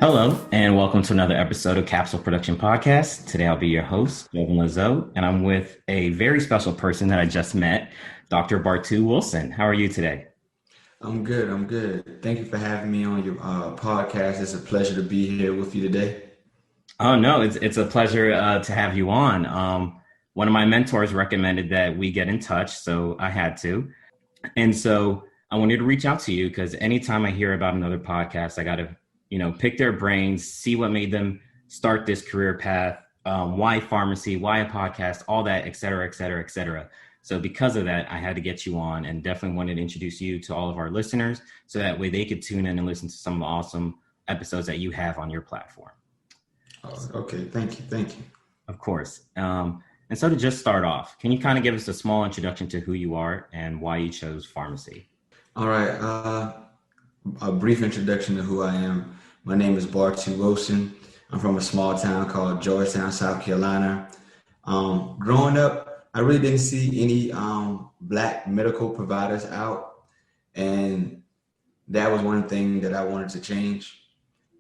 Hello, and welcome to another episode of Capsule Production Podcast. Today, I'll be your host, Jovan Lazo, and I'm with a very special person that I just met, Dr. Bartou Wilson. How are you today? I'm good. Thank you for having me on your podcast. It's a pleasure to be here with you today. Oh, no, it's a pleasure to have you on. One of my mentors recommended that we get in touch, so I had to. And so I wanted to reach out to you because anytime I hear about another podcast, I got to pick their brains, see what made them start this career path, why pharmacy, why a podcast, all that, et cetera, et cetera, et cetera. So because of that, I had to get you on and definitely wanted to introduce you to all of our listeners so that way they could tune in and listen to some of the awesome episodes that you have on your platform. Okay, thank you. Of course. And so to just start off, can you kind of give us a small introduction to who you are and why you chose pharmacy? All right, a brief introduction to who I am. My name is Bartou Wilson. I'm from a small town called Georgetown, South Carolina. Growing up, I really didn't see any Black medical providers out. And that was one thing that I wanted to change.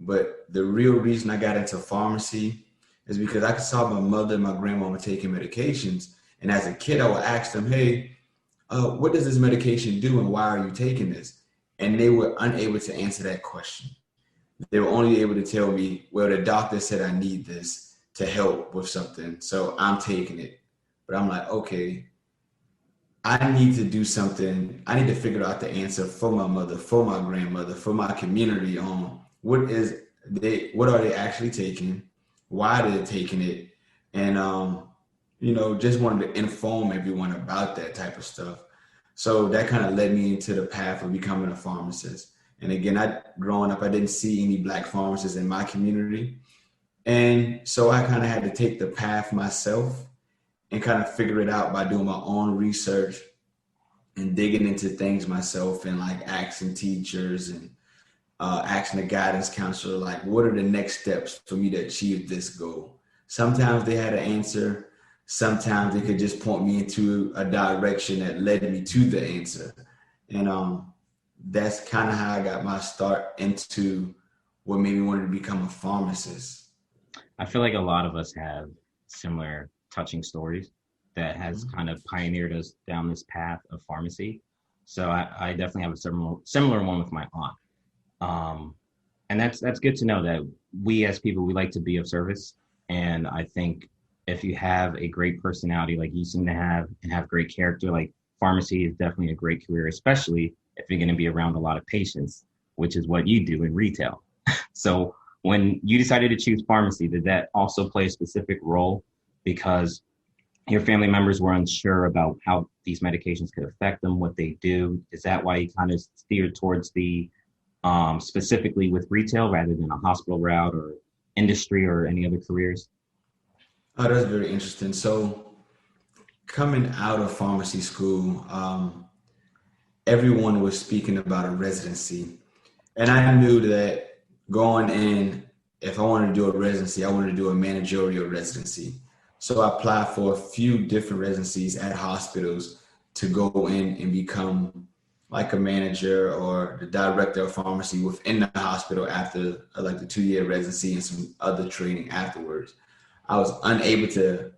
But the real reason I got into pharmacy is because I saw my mother and my grandmama taking medications. And as a kid, I would ask them, hey, what does this medication do and why are you taking this? And they were unable to answer that question. They were only able to tell me, well, the doctor said I need this to help with something, so I'm taking it. But I'm like, okay, I need to do something. I need to figure out the answer for my mother, for my grandmother, for my community on what are they actually taking, why they're taking it, and just wanted to inform everyone about that type of stuff. So that kind of led me into the path of becoming a pharmacist. And again, growing up, I didn't see any Black pharmacists in my community. And so I kind of had to take the path myself and kind of figure it out by doing my own research and digging into things myself and like asking teachers and asking a guidance counselor, like, what are the next steps for me to achieve this goal? Sometimes they had an answer. Sometimes they could just point me into a direction that led me to the answer. And that's kind of how I got my start into what made me want to become a pharmacist. I feel like a lot of us have similar touching stories that has kind of pioneered us down this path of pharmacy. So I definitely have a similar one with my aunt. And that's good to know that we as people, we like to be of service. And I think if you have a great personality like you seem to have and have great character, like pharmacy is definitely a great career, especially if you're going to be around a lot of patients, which is what you do in retail. So when you decided to choose pharmacy, did that also play a specific role because your family members were unsure about how these medications could affect them, what they do? Is that why you kind of steered towards the specifically with retail rather than a hospital route or industry or any other careers? Oh, that's very interesting. So coming out of pharmacy school, everyone was speaking about a residency. And I knew that going in, if I wanted to do a residency, I wanted to do a managerial residency. So I applied for a few different residencies at hospitals to go in and become like a manager or the director of pharmacy within the hospital after like the 2-year residency and some other training afterwards. I was unable to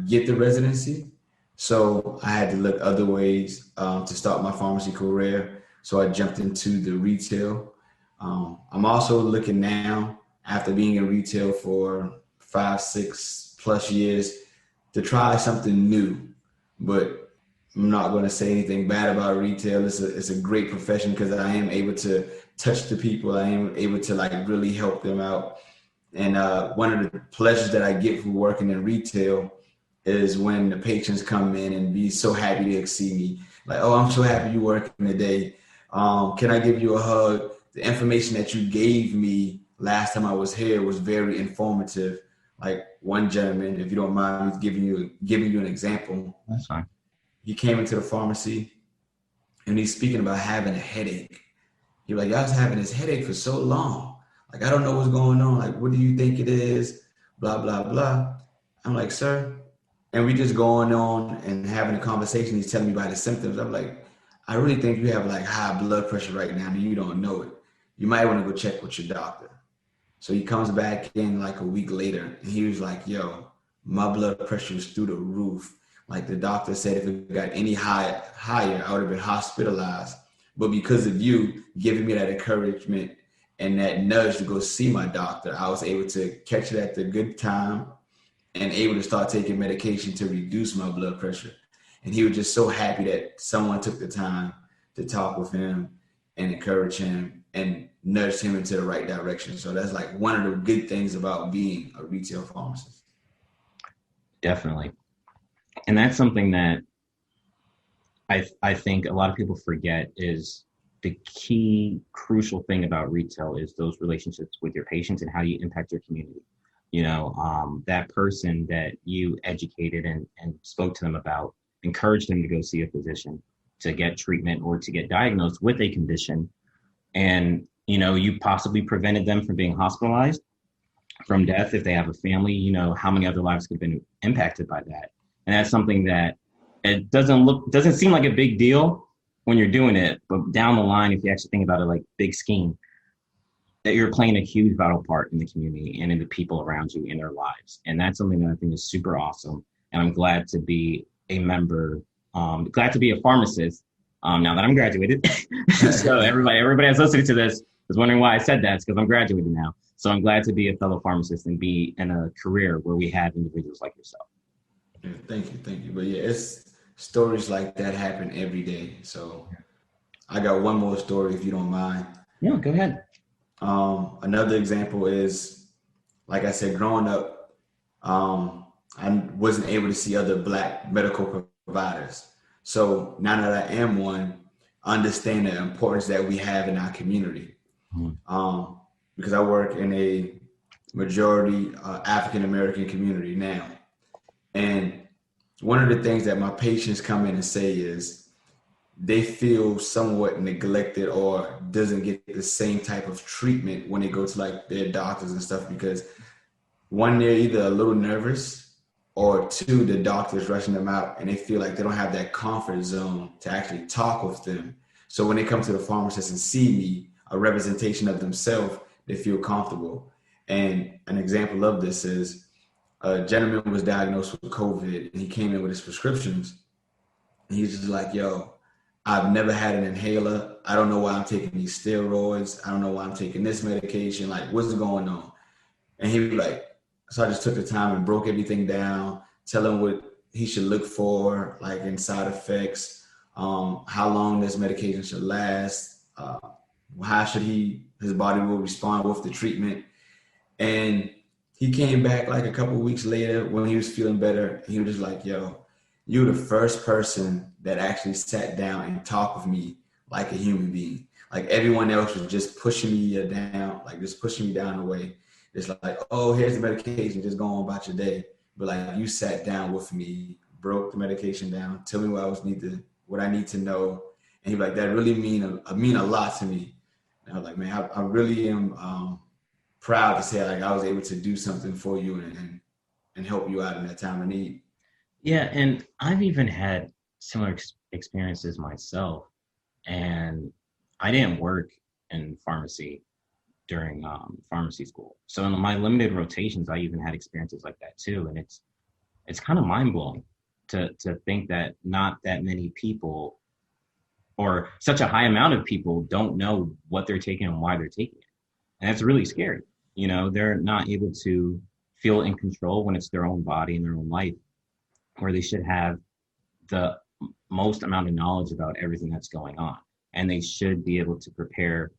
get the residency. So I had to look other ways to start my pharmacy career. So I jumped into the retail. I'm also looking now, after being in retail for 5-6+ years, to try something new. But I'm not going to say anything bad about retail. It's a great profession because I am able to touch the people. I am able to like really help them out. And one of the pleasures that I get from working in retail is when the patients come in and be so happy to see me. Like, oh, I'm so happy you're working today. Can I give you a hug? The information that you gave me last time I was here was very informative. Like one gentleman, if you don't mind me giving you an example. That's fine. He came into the pharmacy and he's speaking about having a headache. He was like, I was having this headache for so long. Like, I don't know what's going on. Like, what do you think it is? Blah, blah, blah. I'm like, sir. And we just going on and having a conversation. He's telling me about his symptoms. I'm like, I really think you have like high blood pressure right now and you don't know it. You might want to go check with your doctor. So he comes back in like a week later, and he was like, yo, my blood pressure was through the roof. Like the doctor said, if it got any higher, I would have been hospitalized. But because of you giving me that encouragement and that nudge to go see my doctor, I was able to catch it at the good time and able to start taking medication to reduce my blood pressure. And he was just so happy that someone took the time to talk with him and encourage him and nudge him into the right direction. So that's like one of the good things about being a retail pharmacist. Definitely. And that's something that I think a lot of people forget is the key crucial thing about retail is those relationships with your patients and how you impact your community. You know, that person that you educated and spoke to them about, encouraged them to go see a physician, to get treatment or to get diagnosed with a condition. And, you know, you possibly prevented them from being hospitalized, from death. If they have a family, you know, how many other lives could have been impacted by that. And that's something that it doesn't seem like a big deal when you're doing it, but down the line, if you actually think about it like big scheme, that you're playing a huge vital part in the community and in the people around you in their lives. And that's something that I think is super awesome. And I'm glad to be a member, glad to be a pharmacist now that I'm graduated. So everybody that's listening to this is wondering why I said that. It's because I'm graduated now. So I'm glad to be a fellow pharmacist and be in a career where we have individuals like yourself. Yeah, thank you. But yeah, it's stories like that happen every day. So I got one more story if you don't mind. Yeah, go ahead. Another example is, like I said, growing up, I wasn't able to see other Black medical providers. So now that I am one, I understand the importance that we have in our community. Because I work in a majority African-American community now. And one of the things that my patients come in and say is they feel somewhat neglected or doesn't get the same type of treatment when they go to like their doctors and stuff, because one, they're either a little nervous, or two, the doctor's rushing them out and they feel like they don't have that comfort zone to actually talk with them. So when they come to the pharmacist and see me, a representation of themselves, they feel comfortable. And an example of this is a gentleman was diagnosed with COVID and he came in with his prescriptions. And he's just like, yo, I've never had an inhaler. I don't know why I'm taking these steroids. I don't know why I'm taking this medication. Like, what's going on? And he was like, so I just took the time and broke everything down, tell him what he should look for, like in side effects, how long this medication should last, how should his body will respond with the treatment. And he came back like a couple of weeks later when he was feeling better. He was just like, yo, you're the first person that actually sat down and talked with me like a human being. Like everyone else was just pushing me down, like just pushing me down the way. It's like, oh, here's the medication, just go on about your day. But like you sat down with me, broke the medication down, tell me what I need to know. And he was like, that really mean a lot to me. And I was like, man, I really am proud to say like I was able to do something for you and help you out in that time of need. Yeah, and I've even had similar experiences myself. And I didn't work in pharmacy during pharmacy school. So in my limited rotations, I even had experiences like that too. And it's kind of mind-blowing to think that not that many people or such a high amount of people don't know what they're taking and why they're taking it. And that's really scary. You know, they're not able to feel in control when it's their own body and their own life, where they should have the most amount of knowledge about everything that's going on. And they should be able to prepare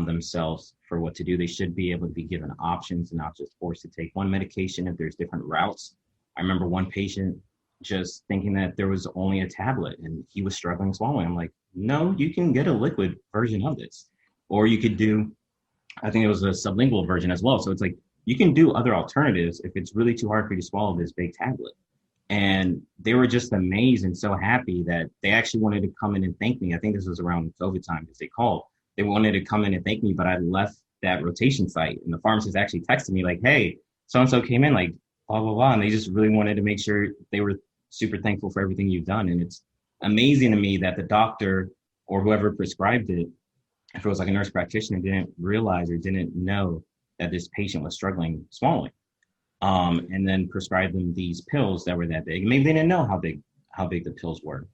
themselves for what to do. They should be able to be given options and not just forced to take one medication if there's different routes. I remember one patient just thinking that there was only a tablet and he was struggling swallowing. I'm like, no, you can get a liquid version of this. Or you could do, I think it was a sublingual version as well. So it's like, you can do other alternatives if it's really too hard for you to swallow this big tablet. And they were just amazed and so happy that they actually wanted to come in and thank me. I think this was around COVID time because they called. They wanted to come in and thank me, but I left that rotation site. And the pharmacist actually texted me like, hey, so-and-so came in, like, blah, blah, blah. And they just really wanted to make sure they were super thankful for everything you've done. And it's amazing to me that the doctor or whoever prescribed it, if it was like a nurse practitioner, didn't realize or didn't know that this patient was struggling swallowing, and then prescribed them these pills that were that big. Maybe they didn't know how big the pills were,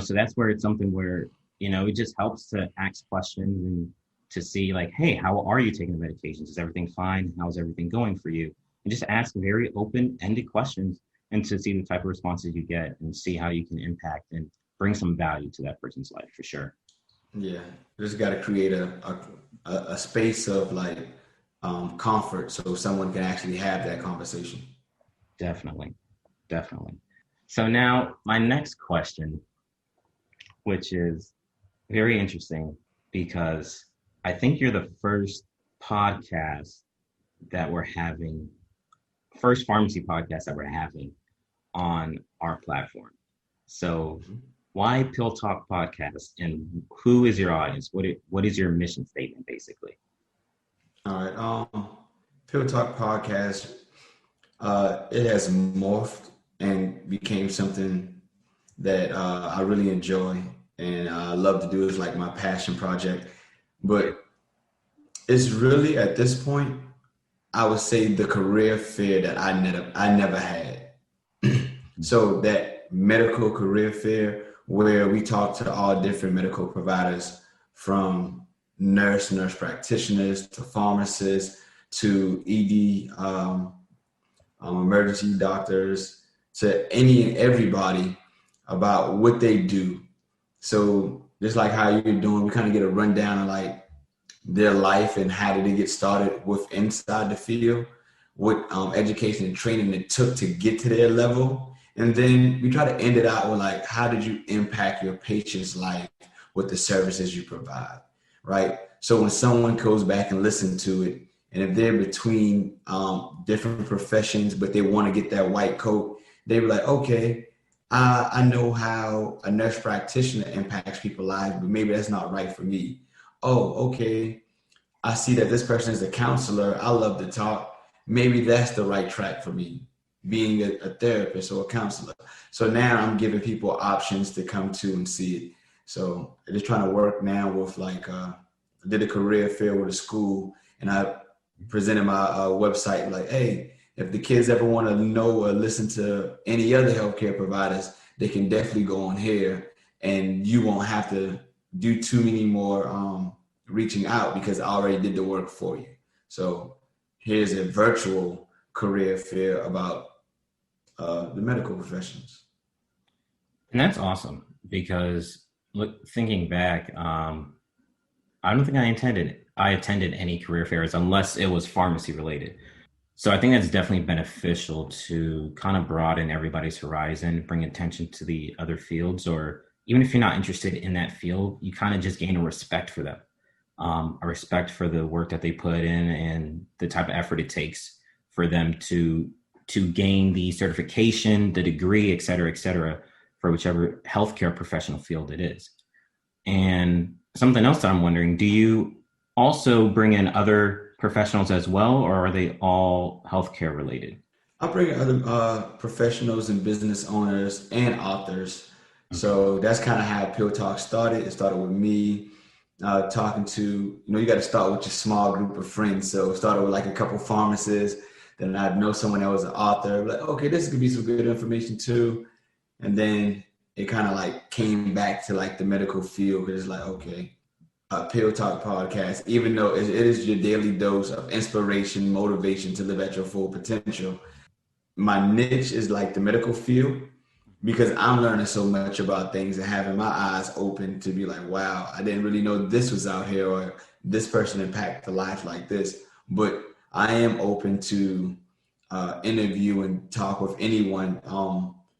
so that's where it's something where, it just helps to ask questions and to see like, hey, how are you taking the medications? Is everything fine? How's everything going for you? And just ask very open-ended questions and to see the type of responses you get and see how you can impact and bring some value to that person's life for sure. Yeah, you just got to create a space of like comfort so someone can actually have that conversation. Definitely. So now my next question, which is very interesting because I think you're the first pharmacy podcast that we're having on our platform. So why PillTalk Podcast, and who is your audience? What is your mission statement basically? All right. PillTalk Podcast, it has morphed and became something that I really enjoy and I love to do. It's like my passion project. But it's really, at this point, I would say the career fair that I never had. So that medical career fair where we talk to all different medical providers, from nurse practitioners to pharmacists to ED, emergency doctors, to any and everybody about what they do. So just like how you're doing, we kind of get a rundown of like their life and how did they get started with inside the field, what education and training it took to get to their level. And then we try to end it out with like, how did you impact your patient's life with the services you provide, right? So when someone goes back and listens to it, and if they're between different professions, but they want to get that white coat, they be like, okay, I know how a nurse practitioner impacts people's lives, but maybe that's not right for me. Oh, okay. I see that this person is a counselor. I love to talk. Maybe that's the right track for me, being a therapist or a counselor. So now I'm giving people options to come to and see it. So I'm just trying to work now with like, I did a career fair with a school, and I presented my website like, hey, if the kids ever want to know or listen to any other healthcare providers, they can definitely go on here, and you won't have to do too many more reaching out because I already did the work for you. So here's a virtual career fair about the medical professions. And that's awesome because thinking back, I don't think I attended any career fairs unless it was pharmacy related. So I think that's definitely beneficial to kind of broaden everybody's horizon, bring attention to the other fields, or even if you're not interested in that field, you kind of just gain a respect for them, a respect for the work that they put in and the type of effort it takes for them to gain the certification, the degree, et cetera, for whichever healthcare professional field it is. And something else that I'm wondering, do you also bring in other professionals as well, or are they all healthcare related? I bring in other professionals and business owners and authors. Okay. So that's kind of how PillTalk started. It started with me talking to, you got to start with your small group of friends. So it started with like a couple pharmacists. Then I'd know someone that was an author. Like, okay, this could be some good information too. And then it kind of like came back to like the medical field. It's like, okay, PillTalk Podcast, even though it is your daily dose of inspiration, motivation to live at your full potential. My niche is like the medical field because I'm learning so much about things and having my eyes open to be like, wow, I didn't really know this was out here, or this person impacted the life like this. But I am open to interview and talk with anyone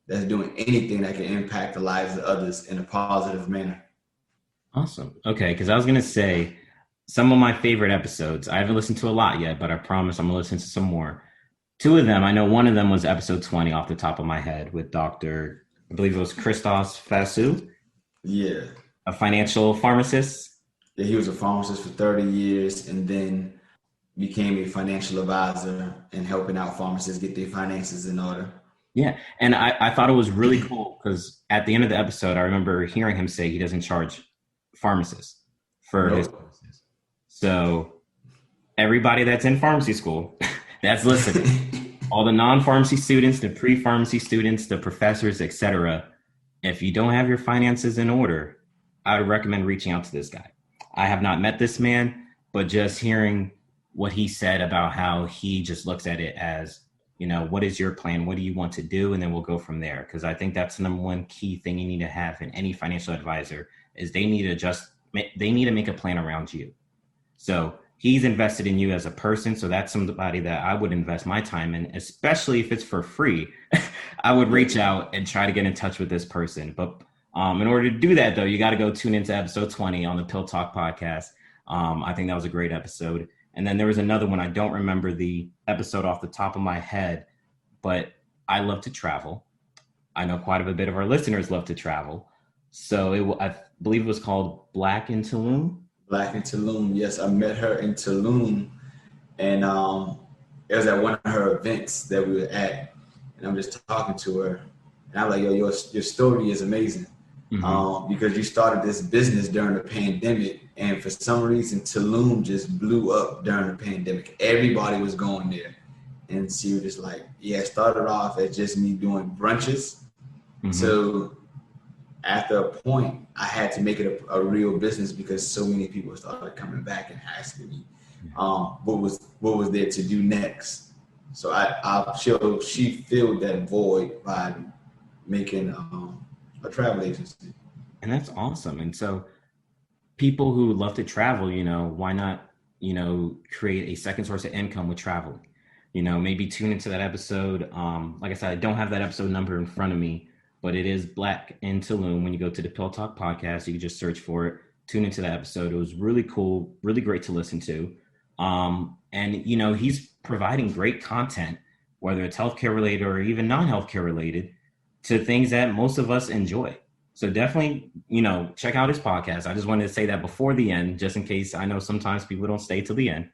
that's doing anything that can impact the lives of others in a positive manner. Awesome. Okay, because I was going to say some of my favorite episodes, I haven't listened to a lot yet, but I promise I'm going to listen to some more. Two of them, I know one of them was episode 20 off the top of my head with Dr. I believe it was Christos Fasu. Yeah. A financial pharmacist. Yeah, he was a pharmacist for 30 years and then became a financial advisor and helping out pharmacists get their finances in order. Yeah, and I thought it was really cool because at the end of the episode, I remember hearing him say he doesn't charge pharmacists for his services. So everybody that's in pharmacy school that's listening, all the non-pharmacy students, the pre-pharmacy students, the professors, etc. If you don't have your finances in order, I would recommend reaching out to this guy. I have not met this man, but just hearing what he said about how he just looks at it as, what is your plan? What do you want to do? And then we'll go from there. Because I think that's the number one key thing you need to have in any financial advisor is they need to make a plan around you. So he's invested in you as a person. So that's somebody that I would invest my time in, especially if it's for free. I would reach out and try to get in touch with this person. But in order to do that, though, you got to go tune into episode 20 on the PillTalk Podcast. I think that was a great episode. And then there was another one. I don't remember the episode off the top of my head, but I love to travel. I know quite a bit of our listeners love to travel. So I believe it was called Black in Tulum. Black in Tulum. Yes, I met her in Tulum. And it was at one of her events that we were at. And I'm just talking to her. And I'm like, yo, your story is amazing. Mm-hmm. Because you started this business during the pandemic. And for some reason, Tulum just blew up during the pandemic. Everybody was going there. And she was just like, yeah, it started off as just me doing brunches. Mm-hmm. So after a point, I had to make it a real business because so many people started coming back and asking me what was there to do next. So she filled that void by making a travel agency. And that's awesome. And so people who love to travel, why not, create a second source of income with traveling? Maybe tune into that episode. Like I said, I don't have that episode number in front of me, but it is Black in Tulum. When you go to the PillTalk Podcast, you can just search for it, tune into that episode. It was really cool, really great to listen to. And he's providing great content, whether it's healthcare related or even non-healthcare related, to things that most of us enjoy. So definitely, check out his podcast. I just wanted to say that before the end, just in case. I know sometimes people don't stay till the end,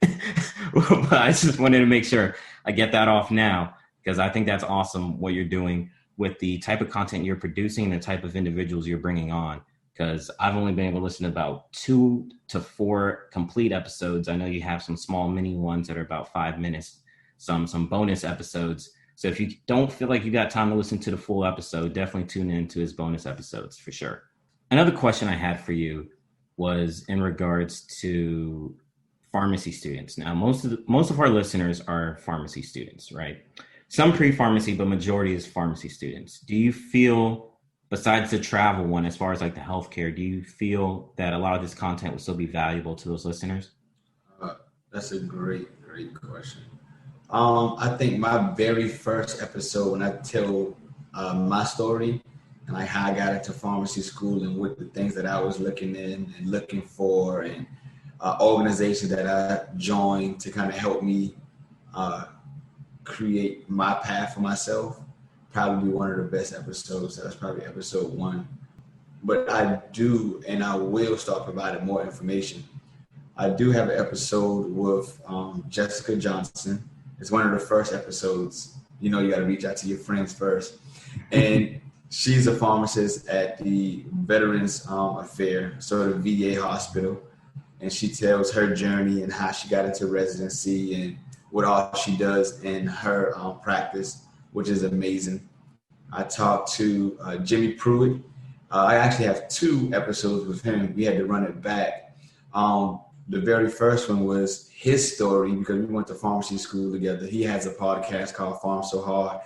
but I just wanted to make sure I get that off now, because I think that's awesome what you're doing with the type of content you're producing and the type of individuals you're bringing on. Because I've only been able to listen to about 2 to 4 complete episodes. I know you have some small mini ones that are about 5 minutes, some bonus episodes. So if you don't feel like you got time to listen to the full episode, definitely tune into his bonus episodes for sure. Another question I had for you was in regards to pharmacy students. Now, most of our listeners are pharmacy students, right? Some pre-pharmacy, but majority is pharmacy students. Do you feel, besides the travel one, as far as like the healthcare, do you feel that a lot of this content will still be valuable to those listeners? That's a great question. I think my very first episode, when I tell my story and like how I got into pharmacy school and what the things that I was looking for and organizations that I joined to kind of help me create my path for myself, probably one of the best episodes. That's probably episode 1. But I do, and I will start providing more information. I do have an episode with Jessica Johnson. It's one of the first episodes. You got to reach out to your friends first. And she's a pharmacist at the Veterans Affair, so the VA hospital. And she tells her journey and how she got into residency and what all she does in her practice, which is amazing. I talked to Jimmy Pruitt. I actually have 2 episodes with him. We had to run it back. The very first one was his story because we went to pharmacy school together. He has a podcast called Farm So Hard.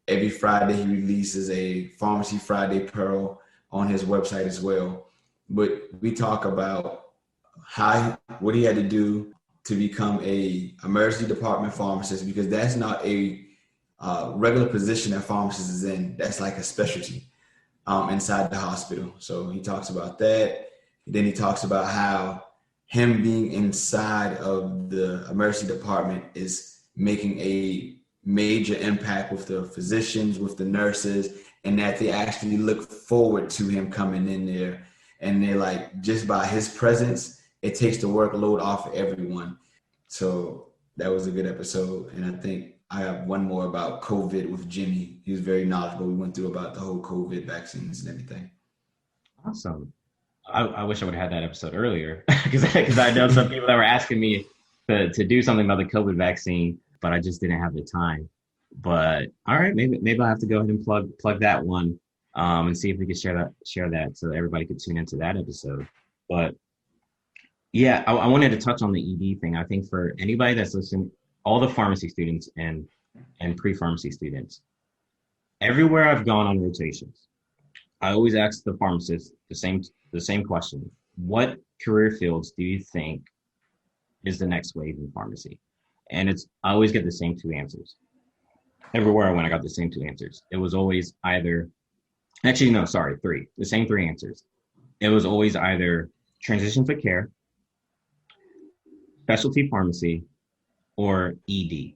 Every Friday he releases a Pharmacy Friday Pearl on his website as well. But we talk about what he had to do to become a emergency department pharmacist, because that's not a regular position that pharmacist is in. That's like a specialty inside the hospital. So he talks about that. Then he talks about how him being inside of the emergency department is making a major impact with the physicians, with the nurses, and that they actually look forward to him coming in there. And they're like, just by his presence, it takes the workload off of everyone. So that was a good episode. And I think I have one more about COVID with Jimmy. He was very knowledgeable. We went through about the whole COVID vaccines and everything. Awesome. I wish I would have had that episode earlier because I know some people that were asking me to do something about the COVID vaccine, but I just didn't have the time. But all right, maybe I'll have to go ahead and plug that one, and see if we can share that so everybody could tune into that episode. But yeah, I wanted to touch on the ED thing. I think for anybody that's listening, all the pharmacy students and pre-pharmacy students, everywhere I've gone on rotations, I always ask the pharmacist the same question: what career fields do you think is the next wave in pharmacy? And I always get the same two answers. Everywhere I went, I got the same two answers. It was always either, actually, no, sorry, three. The same three answers. It was always either transition to care, specialty pharmacy, or ED.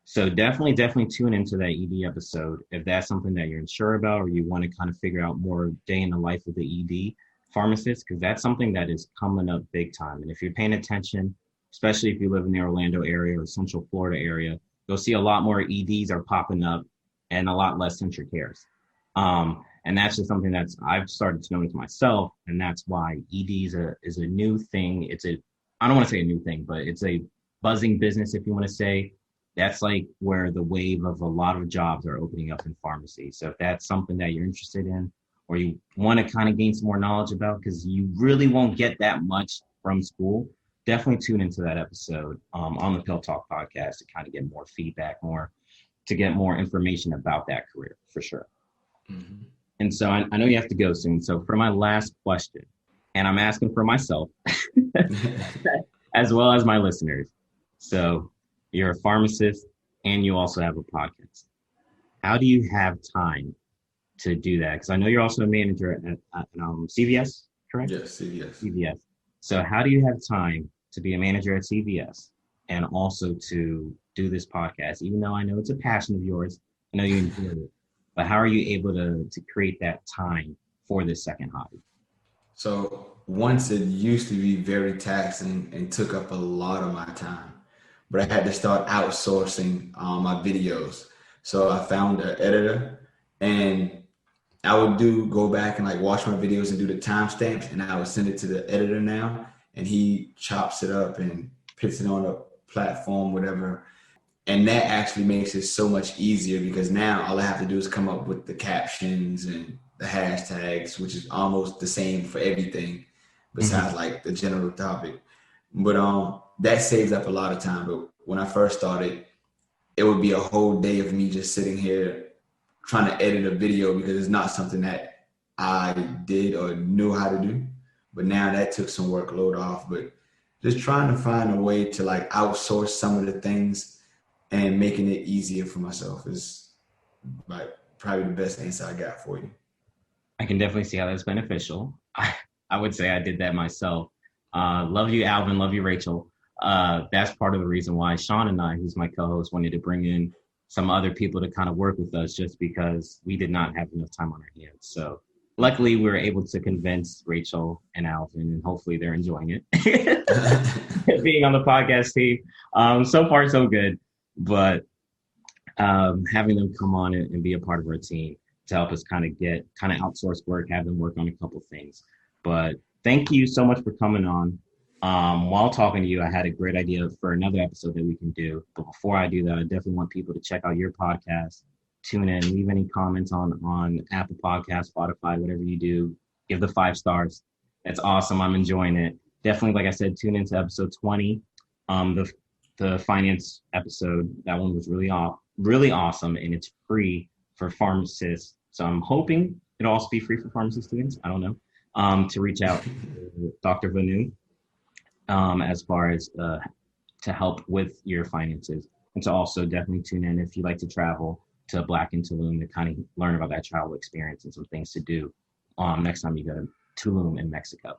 So definitely tune into that ED episode if that's something that you're unsure about, or you want to kind of figure out more day in the life of the ED pharmacist, because that's something that is coming up big time. And if you're paying attention, especially if you live in the Orlando area or Central Florida area, you'll see a lot more EDs are popping up and a lot less central cares. And that's just something I've started to notice myself. And that's why ED is a new thing. I don't want to say a new thing, but it's a buzzing business, if you want to say. That's like where the wave of a lot of jobs are opening up in pharmacy. So if that's something that you're interested in, or you want to kind of gain some more knowledge about, because you really won't get that much from school, definitely tune into that episode on the PillTalk Podcast to kind of get more feedback, to get more information about that career, for sure. Mm-hmm. And so I know you have to go soon. So for my last question, and I'm asking for myself as well as my listeners. So you're a pharmacist and you also have a podcast. How do you have time to do that? Because I know you're also a manager at CVS, correct? Yes, CVS. CVS. So how do you have time to be a manager at CVS and also to do this podcast? Even though I know it's a passion of yours, I know you enjoy it, but how are you able to create that time for this second hobby? So once it used to be very taxing and took up a lot of my time, but I had to start outsourcing my videos. So I found an editor, and I would go back and like watch my videos and do the timestamps, and I would send it to the editor now, and he chops it up and puts it on a platform, whatever. And that actually makes it so much easier, because now all I have to do is come up with the captions and the hashtags, which is almost the same for everything besides like the general topic. But that saves up a lot of time. But when I first started, it would be a whole day of me just sitting here trying to edit a video, because it's not something that I did or knew how to do. But now that took some workload off. But just trying to find a way to like outsource some of the things and making it easier for myself is like probably the best answer I got for you. I can definitely see how that's beneficial. I would say I did that myself. Love you, Alvin. Love you, Rachel. That's part of the reason why Sean and I, who's my co-host, wanted to bring in some other people to kind of work with us, just because we did not have enough time on our hands. So luckily we were able to convince Rachel and Alvin, and hopefully they're enjoying it being on the podcast team. So far so good, but having them come on and be a part of our team to help us kind of outsource work, have them work on a couple things. But thank you so much for coming on. While talking to you, I had a great idea for another episode that we can do. But before I do that, I definitely want people to check out your podcast, tune in, leave any comments on Apple Podcasts, Spotify, whatever you do. Give the 5 stars. That's awesome. I'm enjoying it. Definitely, like I said, tune into episode 20, the finance episode. That one was really awesome, and it's free for pharmacists. So I'm hoping it'll also be free for pharmacy students. I don't know. To reach out to Dr. Vanu. As far as to help with your finances, and to also definitely tune in if you like to travel to Black and Tulum to kind of learn about that travel experience and some things to do next time you go to Tulum in Mexico.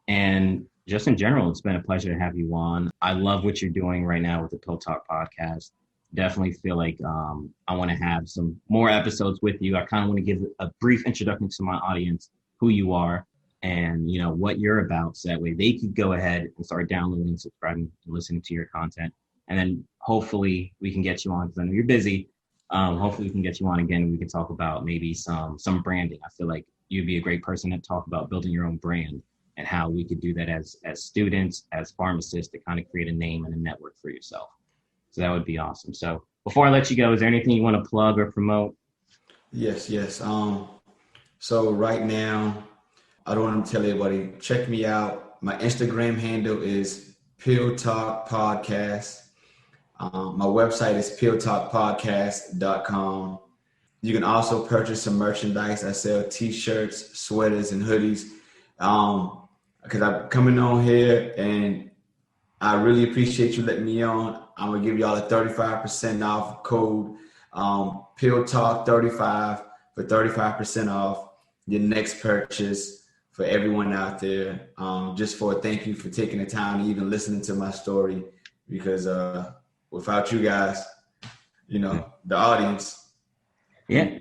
And just in general, it's been a pleasure to have you on. I love what you're doing right now with the PillTalk Podcast. Definitely feel like I want to have some more episodes with you. I kind of want to give a brief introduction to my audience, who you are, and what you're about, so that way they could go ahead and start downloading, subscribing, and listening to your content. And then hopefully we can get you on, because I know you're busy. Hopefully we can get you on again, and we can talk about maybe some branding. I feel like you'd be a great person to talk about building your own brand and how we could do that as students, as pharmacists, to kind of create a name and a network for yourself. So that would be awesome. So before I let you go, is there anything you want to plug or promote? Yes. So right now, I don't want to tell everybody, check me out. My Instagram handle is PillTalk Podcast. My website is PillTalkPodcast.com. You can also purchase some merchandise. I sell t-shirts, sweaters, and hoodies. Because I'm coming on here and I really appreciate you letting me on. I'm going to give y'all a 35% off code, PillTalk35 for 35% off your next purchase for everyone out there. Just for a thank you for taking the time to even listening to my story, because without you guys, the audience. Yeah,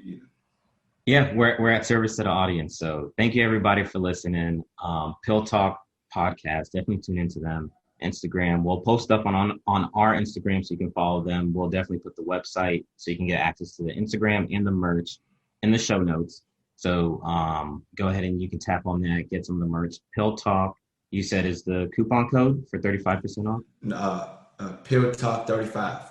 we're at service to the audience. So thank you everybody for listening. PillTalk Podcast, definitely tune into them. Instagram, we'll post stuff on our Instagram so you can follow them. We'll definitely put the website so you can get access to the Instagram and the merch in the show notes. So go ahead and you can tap on that, get some of the merch. PillTalk, you said, is the coupon code for 35% off? PillTalk35.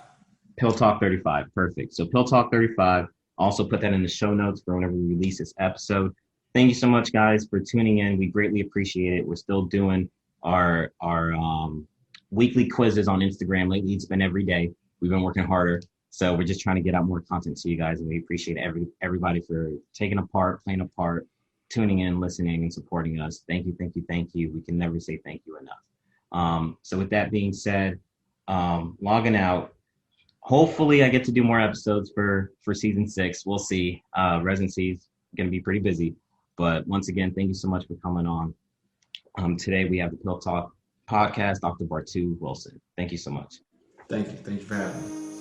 PillTalk35, perfect. So PillTalk35, also put that in the show notes for whenever we release this episode. Thank you so much, guys, for tuning in. We greatly appreciate it. We're still doing our weekly quizzes on Instagram. Lately, it's been every day. We've been working harder. So we're just trying to get out more content to you guys. And we appreciate everybody for taking a part, playing a part, tuning in, listening, and supporting us. Thank you. We can never say thank you enough. So with that being said, logging out. Hopefully I get to do more episodes for season 6. We'll see. Residency's going to be pretty busy. But once again, thank you so much for coming on. Today we have the PillTalk Podcast, Dr. Bartou Wilson. Thank you so much. Thank you for having me.